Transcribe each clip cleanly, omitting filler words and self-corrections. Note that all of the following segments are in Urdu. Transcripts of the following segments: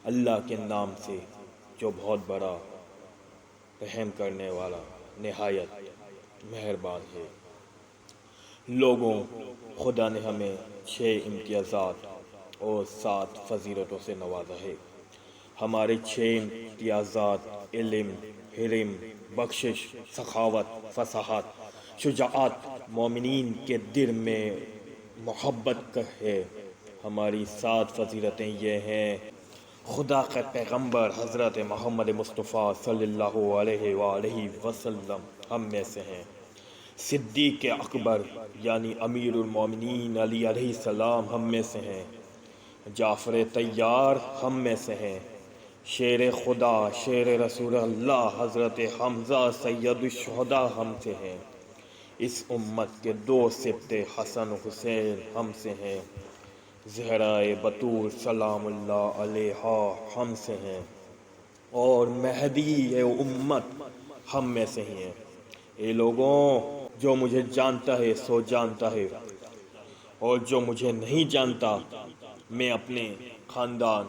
اللہ کے نام سے جو بہت بڑا رحم کرنے والا نہایت مہربان ہے۔ لوگوں، خدا نے ہمیں 6 امتیازات اور 7 فضیلتوں سے نوازا ہے۔ ہمارے 6 امتیازات علم، حلم، بخشش، سخاوت، فصاحت، شجاعت، مومنین کے دل میں محبت کا ہے۔ ہماری 7 فضیلتیں یہ ہیں: خدا کے پیغمبر حضرت محمد مصطفیٰ صلی اللہ علیہ وآلہ وسلم ہم میں سے ہیں۔ صدیق اکبر یعنی امیر المومنین علی علیہ السلام ہم میں سے ہیں۔ جعفر طیار ہم میں سے ہیں۔ شیر خدا، شیر رسول اللہ حضرت حمزہ سید الشہداء ہم سے ہیں۔ اس امت کے 2 سبط حسن و حسین ہم سے ہیں۔ زہرائے بطول سلام اللہ علیہا ہم سے ہیں، اور مہدی امت ہم میں سے ہی ہیں۔ اے لوگوں، جو مجھے جانتا ہے سو جانتا ہے، اور جو مجھے نہیں جانتا میں اپنے خاندان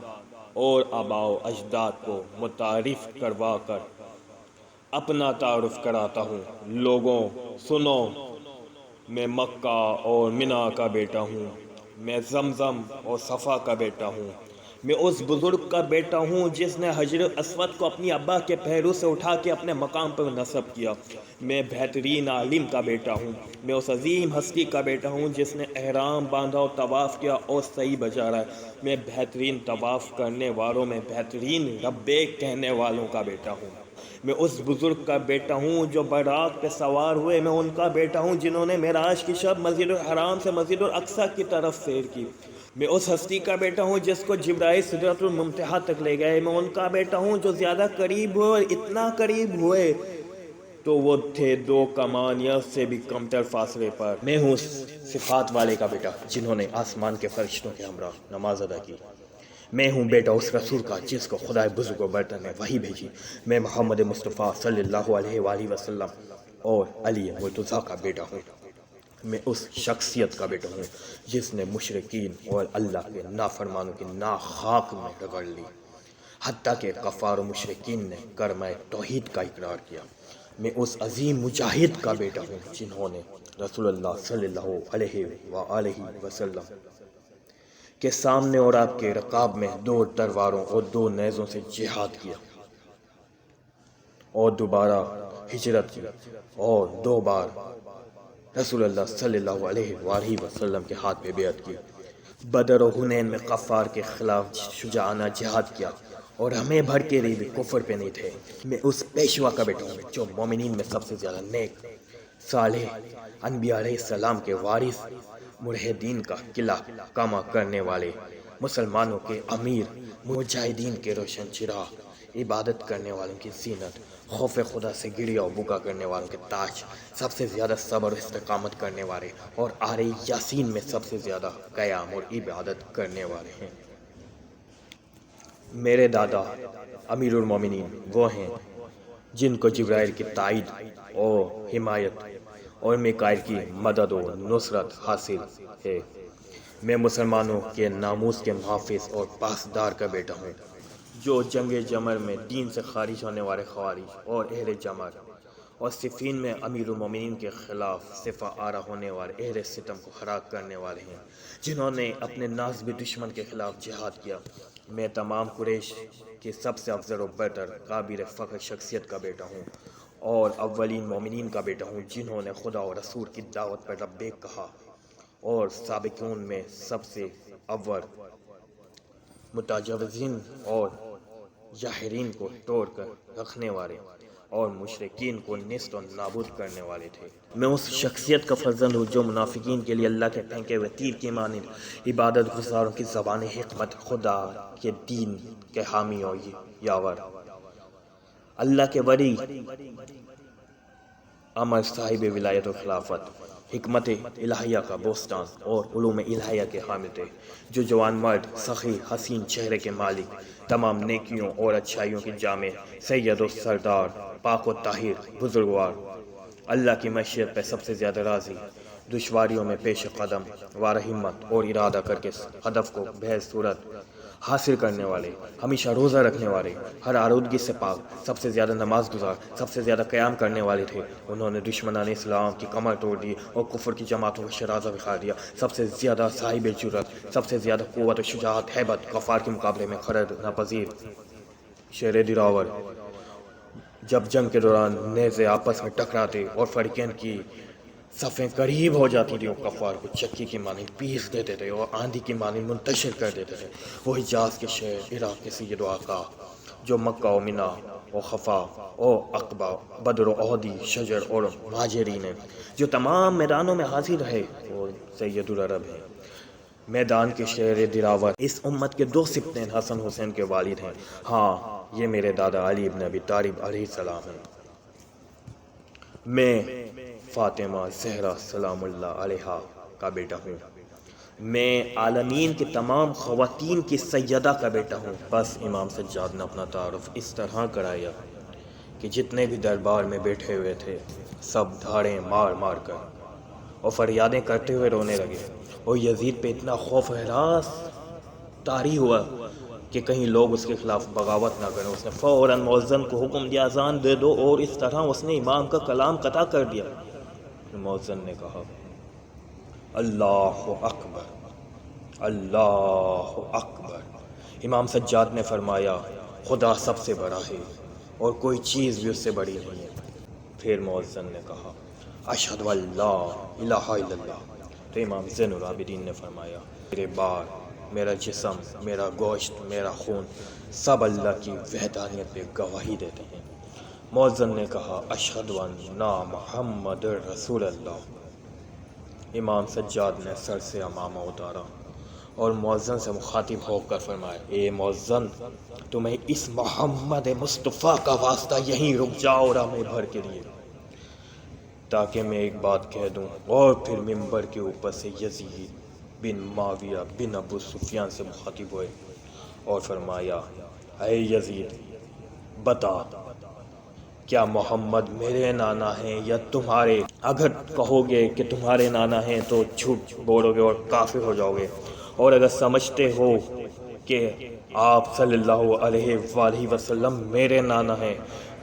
اور آباء و اجداد کو متعارف کروا کر اپنا تعارف کراتا ہوں۔ لوگوں سنو، میں مکہ اور منا کا بیٹا ہوں، میں زمزم اور صفا کا بیٹا ہوں، میں اس بزرگ کا بیٹا ہوں جس نے حجر اسود کو اپنی ابا کے پہلو سے اٹھا کے اپنے مقام پر نصب کیا۔ میں بہترین عالم کا بیٹا ہوں، میں اس عظیم ہستی کا بیٹا ہوں جس نے احرام باندھا اور طواف کیا اور صحیح بجا رہا ہے۔ میں بہترین طواف کرنے والوں میں بہترین لبیک کہنے والوں کا بیٹا ہوں۔ میں اس بزرگ کا بیٹا ہوں جو براق پہ سوار ہوئے، میں ان کا بیٹا ہوں جنہوں نے معراج کی شب مسجد الحرام سے مسجد الاقصیٰ کی طرف سیر کی۔ میں اس ہستی کا بیٹا ہوں جس کو جبرائیل سدرۃ المنتہا تک لے گئے۔ میں ان کا بیٹا ہوں جو زیادہ قریب ہوئے، اور اتنا قریب ہوئے تو وہ تھے 2 کمانیوں سے بھی کمتر فاصلے پر۔ میں ہوں صفات والے کا بیٹا جنہوں نے آسمان کے فرشتوں کے ہمراہ نماز ادا کی۔ میں ہوں بیٹا اس رسول کا جس کو خدا بزرگ و برتر نے وحی بھیجی۔ میں محمد مصطفیٰ صلی اللہ علیہ وآلہ وسلم اور علی مرتضیٰ کا بیٹا ہوں۔ میں اس شخصیت کا بیٹا ہوں جس نے مشرکین اور اللہ کے نافرمانوں کی خاک میں رگڑ لی، حتیٰ کہ کفار و مشرکین نے کلمہ توحید کا اقرار کیا۔ میں اس عظیم مجاہد کا بیٹا ہوں جنہوں نے رسول اللہ صلی اللہ علیہ وآلہ وسلم کے سامنے اور آپ کے رکاب میں 2 تلواروں اور 2 نیزوں سے جہاد کیا، اور دوبارہ ہجرت کی، اور 2 بار رسول اللہ صلی اللہ علیہ وآلہ وسلم کے ہاتھ پہ بیعت کی۔ بدر و حنین میں کفار کے خلاف شجاعانہ جہاد کیا، اور ہمیں بھر کے لیے بھی کفر پہ نہیں تھے۔ میں اس پیشوا کا بیٹا ہوں جو مومنین میں سب سے زیادہ نیک، صالح، انبیاء علیہ السلام کے وارث، موحدین کا قلعہ کامہ کرنے والے، مسلمانوں کے امیر، مجاہدین کے روشن چراغ، عبادت کرنے والوں کی زینت، خوف خدا سے گریہ و بکا کرنے والوں کے تاج، سب سے زیادہ صبر و استقامت کرنے والے، اور آرے یاسین میں سب سے زیادہ قیام اور عبادت کرنے والے ہیں۔ میرے دادا امیر المومنین وہ ہیں جن کو جبرائیل کی تائید اور حمایت اور میکائیل کی مدد و نصرت حاصل ہے۔ میں مسلمانوں کے ناموس کے محافظ اور پاسدار کا بیٹا ہوں جو جنگ جمر میں دین سے خارج ہونے والے خوارج اور اہل جمر، اور صفین میں امیر المومنین کے خلاف صفا آرا ہونے والے اہل ستم کو ہلاک کرنے والے ہیں، جنہوں نے اپنے ناصب دشمن کے خلاف جہاد کیا۔ میں تمام قریش کی سب سے افضل و برتر قابل فخر شخصیت کا بیٹا ہوں، اور اولین مومنین کا بیٹا ہوں جنہوں نے خدا و رسول کی دعوت پر لبیک کہا، اور سابقون میں سب سے اول متجاوزین اور جاہرین کو توڑ کر رکھنے والے اور مشرکین کو نیست و نابود کرنے والے تھے۔ میں اس شخصیت کا فرزند ہوں جو منافقین کے لیے اللہ کے پھینکے ہوئے تیر کی مانند عبادت گزاروں کی زبان حکمت، خدا کے دین کے حامی اور یاور، اللہ کے ولی، امر صاحب ولایت و خلافت، حکمت الہیہ کا بوستان اور علوم الہیہ کے حامل تھے، جو جوان مرد، سخی، حسین چہرے کے مالک، تمام نیکیوں اور اچھائیوں کی جامع، سید و سردار، پاک و طاہر، بزرگوار، اللہ کی مشیت پہ سب سے زیادہ راضی، دشواریوں میں پیش قدم، وار ہمت اور ارادہ کر کے ہدف کو بہر صورت حاصل کرنے والے، ہمیشہ روزہ رکھنے والے، ہر آلودگی سے پاک، سب سے زیادہ نماز گزار، سب سے زیادہ قیام کرنے والے تھے۔ انہوں نے دشمنان اسلام کی کمر توڑ دی اور کفر کی جماعتوں کا شرازہ بکھار دیا۔ سب سے زیادہ صاحب جرأت، سب سے زیادہ قوت و شجاعت، ہیبت، کفار کے مقابلے میں خرد ناپذیر شیر دلاور۔ جب جنگ کے دوران نیزے آپس میں ٹکراتے اور فریقین کی صفیں قریب ہو جاتی تھی، وہ کفار کو چکی کی مانند پیس دیتے تھے اور آندھی کی مانند منتشر کر دیتے تھے۔ وہ حجاز کے شہر عراق کے سید و آقا، جو مکہ و منا و خفا و عقبہ، بدر و احدی، شجر اور مہاجرین ہیں، جو تمام میدانوں میں حاضر رہے، اور سید العرب ہیں۔ میدان کے شہر دلاور اس امت کے 2 سبطین حسن حسین کے والد ہیں۔ ہاں، یہ میرے دادا علی ابن ابی طالب علیہ السلام ہیں۔ میں فاطمہ زہرا سلام اللہ علیہا کا بیٹا ہوں۔ میں عالمین کے تمام خواتین کی سیدہ کا بیٹا ہوں۔ بس امام سجاد نے اپنا تعارف اس طرح کرایا کہ جتنے بھی دربار میں بیٹھے ہوئے تھے، سب دھاڑیں مار مار کر اور فریادیں کرتے ہوئے رونے لگے، اور یزید پہ اتنا خوف و ہراس طاری ہوا کہ کہیں لوگ اس کے خلاف بغاوت نہ کریں۔ اس نے فوراً مؤذن کو حکم دیا اذان دے دو، اور اس طرح اس نے امام کا کلام قطع کر دیا۔ مؤذن نے کہا اللہ اکبر، اللہ اکبر۔ امام سجاد نے فرمایا خدا سب سے بڑا ہے اور کوئی چیز بھی اس سے بڑی نہیں ہے۔ پھر مؤذن نے کہا اشہد ان لا الہ الا اللہ۔ تو امام زین العابدین نے فرمایا میرے بال، میرا جسم، میرا گوشت، میرا خون، سب اللہ کی وحدانیت پہ گواہی دیتے ہیں۔ مؤذن نے کہا اشہد ان محمد رسول اللہ۔ امام سجاد نے سر سے عمامہ اتارا اور مؤذن سے مخاطب ہو کر فرمایا اے مؤذن، تمہیں اس محمد مصطفیٰ کا واسطہ یہیں رک جاؤ راہ بھر کے لیے، تاکہ میں ایک بات کہہ دوں۔ اور پھر منبر کے اوپر سے یزید بن معاویہ بن ابو سفیان سے مخاطب ہوئے اور فرمایا اے یزید، بتا کیا محمد میرے نانا ہیں یا تمہارے؟ اگر کہو گے کہ تمہارے نانا ہیں تو جھوٹ بولو گے اور کافر ہو جاؤ گے، اور اگر سمجھتے ہو کہ آپ صلی اللہ علیہ وآلہ وسلم میرے نانا ہیں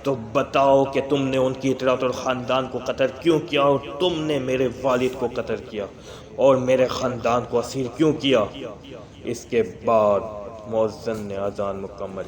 تو بتاؤ کہ تم نے ان کی اطاعت اور خاندان کو قتل کیوں کیا، اور تم نے میرے والد کو قتل کیا اور میرے خاندان کو اسیر کیوں کیا؟ اس کے بعد مؤذن نے اذان مکمل